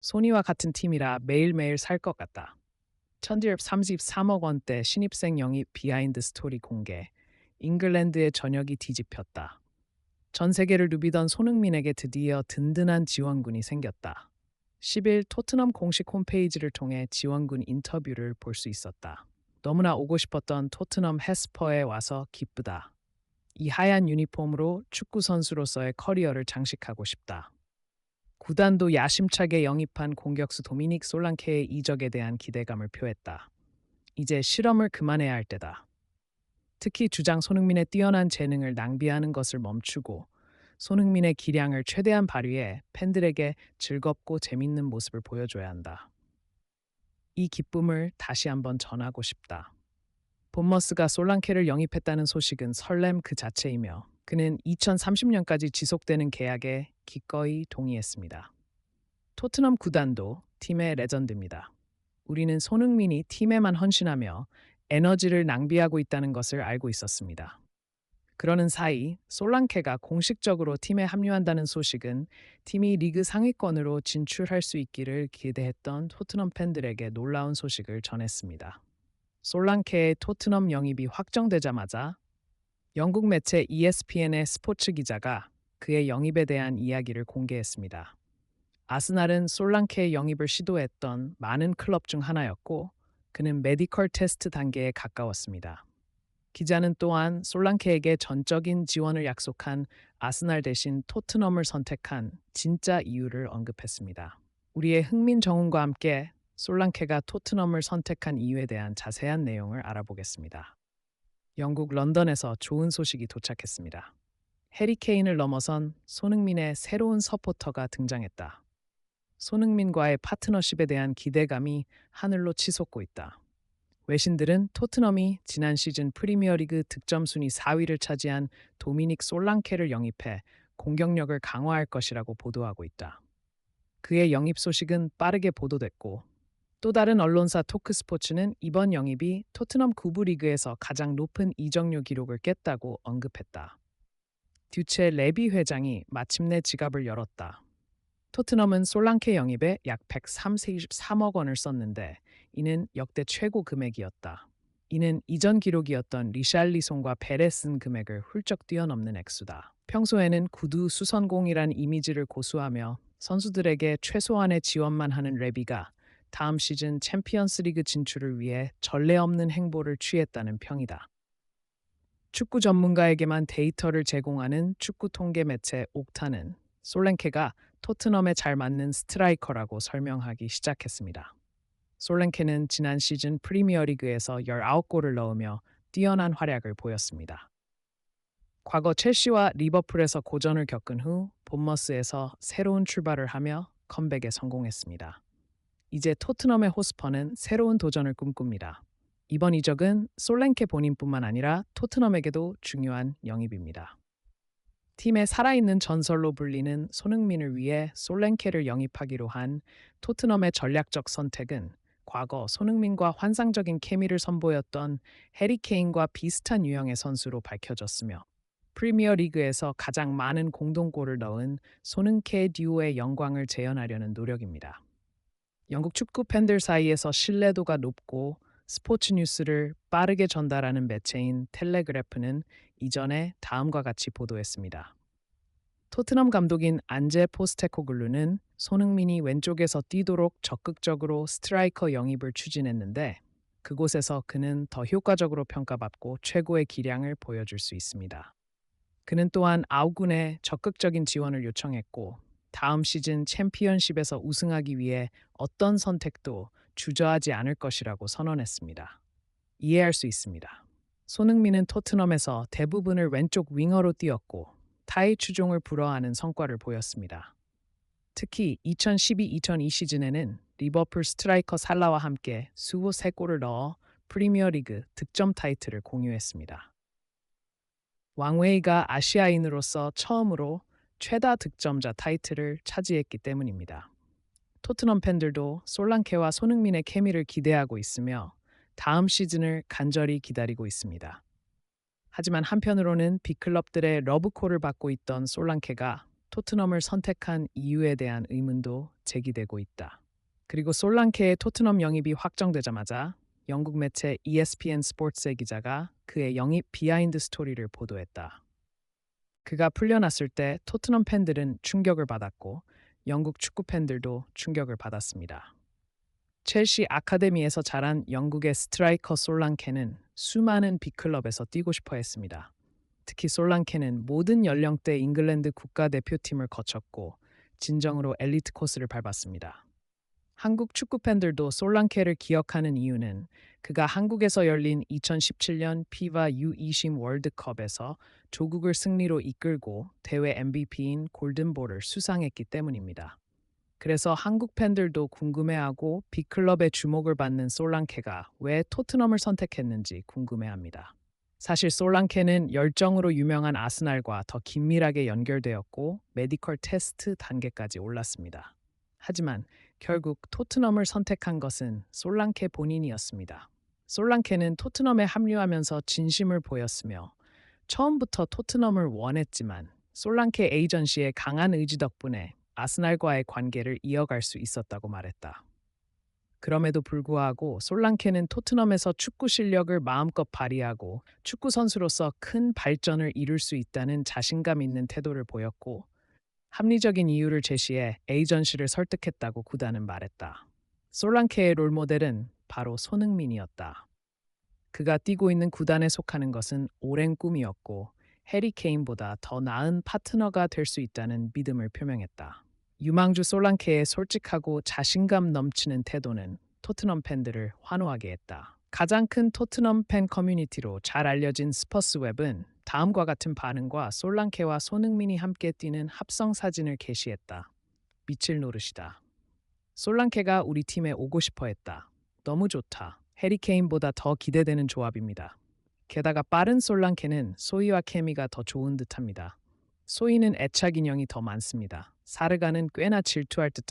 소니와 같은 팀이라 매일매일 살 것 같다. 1,133억 원대 신입생 영입 비하인드 스토리 공개. 잉글랜드의 전역이 뒤집혔다. 전 세계를 누비던 손흥민에게 드디어 든든한 지원군이 생겼다. 10일 토트넘 공식 홈페이지를 통해 지원군 인터뷰를 볼 수 있었다. 너무나 오고 싶었던 토트넘 해스퍼에 와서 기쁘다. 이 하얀 유니폼으로 축구 선수로서의 커리어를 장식하고 싶다. 구단도 야심차게 영입한 공격수 도미닉 솔랑케의 이적에 대한 기대감을 표했다. 이제 실험을 그만해야 할 때다. 특히 주장 손흥민의 뛰어난 재능을 낭비하는 것을 멈추고 손흥민의 기량을 최대한 발휘해 팬들에게 즐겁고 재밌는 모습을 보여줘야 한다. 이 기쁨을 다시 한번 전하고 싶다. 본머스가 솔랑케를 영입했다는 소식은 설렘 그 자체이며 그는 2030년까지 지속되는 계약에 기꺼이 동의했습니다. 토트넘 구단도 팀의 레전드입니다. 우리는 손흥민이 팀에만 헌신하며 에너지를 낭비하고 있다는 것을 알고 있었습니다. 그러는 사이 솔랑케가 공식적으로 팀에 합류한다는 소식은 팀이 리그 상위권으로 진출할 수 있기를 기대했던 토트넘 팬들에게 놀라운 소식을 전했습니다. 솔랑케의 토트넘 영입이 확정되자마자 영국 매체 ESPN의 스포츠 기자가 그의 영입에 대한 이야기를 공개했습니다. 아스날은 솔랑케의 영입을 시도했던 많은 클럽 중 하나였고 그는 메디컬 테스트 단계에 가까웠습니다. 기자는 또한 솔랑케에게 전적인 지원을 약속한 아스날 대신 토트넘을 선택한 진짜 이유를 언급했습니다. 우리의 흥민 정훈과 함께 솔랑케가 토트넘을 선택한 이유에 대한 자세한 내용을 알아보겠습니다. 영국 런던에서 좋은 소식이 도착했습니다. 해리 케인을 넘어선 손흥민의 새로운 서포터가 등장했다. 손흥민과의 파트너십에 대한 기대감이 하늘로 치솟고 있다. 외신들은 토트넘이 지난 시즌 프리미어리그 득점 순위 4위를 차지한 도미닉 솔랑케를 영입해 공격력을 강화할 것이라고 보도하고 있다. 그의 영입 소식은 빠르게 보도됐고 또 다른 언론사 토크스포츠는 이번 영입이 토트넘 9부 리그에서 가장 높은 이적료 기록을 깼다고 언급했다. 듀체 레비 회장이 마침내 지갑을 열었다. 토트넘은 솔랑케 영입에 약 133억 원을 썼는데 이는 역대 최고 금액이었다. 이는 이전 기록이었던 리샬리송과 베레슨 금액을 훌쩍 뛰어넘는 액수다. 평소에는 구두 수선공이란 이미지를 고수하며 선수들에게 최소한의 지원만 하는 레비가 다음 시즌 챔피언스리그 진출을 위해 전례 없는 행보를 취했다는 평이다. 축구 전문가에게만 데이터를 제공하는 축구 통계 매체 옥타는 솔랭케가 토트넘에 잘 맞는 스트라이커라고 설명하기 시작했습니다. 솔랭케는 지난 시즌 프리미어리그에서 19골을 넣으며 뛰어난 활약을 보였습니다. 과거 첼시와 리버풀에서 고전을 겪은 후 본머스에서 새로운 출발을 하며 컴백에 성공했습니다. 이제 토트넘의 호스퍼는 새로운 도전을 꿈꿉니다. 이번 이적은 솔랭케 본인뿐만 아니라 토트넘에게도 중요한 영입입니다. 팀의 살아있는 전설로 불리는 손흥민을 위해 솔랭케를 영입하기로 한 토트넘의 전략적 선택은 과거 손흥민과 환상적인 케미를 선보였던 해리 케인과 비슷한 유형의 선수로 밝혀졌으며 프리미어 리그에서 가장 많은 공동골을 넣은 손흥케 듀오의 영광을 재현하려는 노력입니다. 영국 축구 팬들 사이에서 신뢰도가 높고 스포츠 뉴스를 빠르게 전달하는 매체인 텔레그래프는 이전에 다음과 같이 보도했습니다. 토트넘 감독인 안제 포스테코글루는 손흥민이 왼쪽에서 뛰도록 적극적으로 스트라이커 영입을 추진했는데 그곳에서 그는 더 효과적으로 평가받고 최고의 기량을 보여줄 수 있습니다. 그는 또한 아우군에 적극적인 지원을 요청했고 다음 시즌 챔피언십에서 우승하기 위해 어떤 선택도 주저하지 않을 것이라고 선언했습니다. 이해할 수 있습니다. 손흥민은 토트넘에서 대부분을 왼쪽 윙어로 뛰었고 타의 추종을 불허하는 성과를 보였습니다. 특히 2012-2002 시즌에는 리버풀 스트라이커 살라와 함께 23골을 넣어 프리미어리그 득점 타이틀을 공유했습니다. 왕웨이가 아시아인으로서 처음으로 최다 득점자 타이틀을 차지했기 때문입니다. 토트넘 팬들도 솔랑케와 손흥민의 케미를 기대하고 있으며 다음 시즌을 간절히 기다리고 있습니다. 하지만 한편으로는 빅클럽들의 러브콜을 받고 있던 솔랑케가 토트넘을 선택한 이유에 대한 의문도 제기되고 있다. 그리고 솔랑케의 토트넘 영입이 확정되자마자 영국 매체 ESPN 스포츠의 기자가 그의 영입 비하인드 스토리를 보도했다. 그가 풀려났을 때 토트넘 팬들은 충격을 받았고 영국 축구 팬들도 충격을 받았습니다. 첼시 아카데미에서 자란 영국의 스트라이커 솔랑케는 수많은 빅클럽에서 뛰고 싶어 했습니다. 특히 솔랑케는 모든 연령대 잉글랜드 국가대표팀을 거쳤고 진정으로 엘리트 코스를 밟았습니다. 한국 축구 팬들도 솔랑케를 기억하는 이유는 그가 한국에서 열린 2017년 피바 U20 월드컵에서 조국을 승리로 이끌고 대회 MVP인 골든볼을 수상했기 때문입니다. 그래서 한국 팬들도 궁금해하고 빅클럽의 주목을 받는 솔랑케가 왜 토트넘을 선택했는지 궁금해합니다. 사실 솔랑케는 열정으로 유명한 아스날과 더 긴밀하게 연결되었고 메디컬 테스트 단계까지 올랐습니다. 하지만 결국 토트넘을 선택한 것은 솔랑케 본인이었습니다. 솔랑케는 토트넘에 합류하면서 진심을 보였으며 처음부터 토트넘을 원했지만 솔랑케 에이전시의 강한 의지 덕분에 아스날과의 관계를 이어갈 수 있었다고 말했다. 그럼에도 불구하고 솔랑케는 토트넘에서 축구 실력을 마음껏 발휘하고 축구 선수로서 큰 발전을 이룰 수 있다는 자신감 있는 태도를 보였고 합리적인 이유를 제시해 에이전시를 설득했다고 구단은 말했다. 솔랑케의 롤모델은 바로 손흥민이었다. 그가 뛰고 있는 구단에 속하는 것은 오랜 꿈이었고 해리 케인보다 더 나은 파트너가 될 수 있다는 믿음을 표명했다. 유망주 솔랑케의 솔직하고 자신감 넘치는 태도는 토트넘 팬들을 환호하게 했다. 가장 큰 토트넘 팬 커뮤니티로 잘 알려진 스퍼스웹은 다음과 같은 반응과 솔랑케와 손흥민이 함께 뛰는 합성 사진을 게시했다. 미칠 노릇이다. 솔랑케가 우리 팀에 오고 싶어 했다. 너무 좋다. 해리 케인보다 더 기대되는 조합입니다. 게다가 빠른 솔랑케는 소이와 케미가 더 좋은 듯합니다. 소이는 애착 인형이 더 많습니다. 사르가는 꽤나 질투할 듯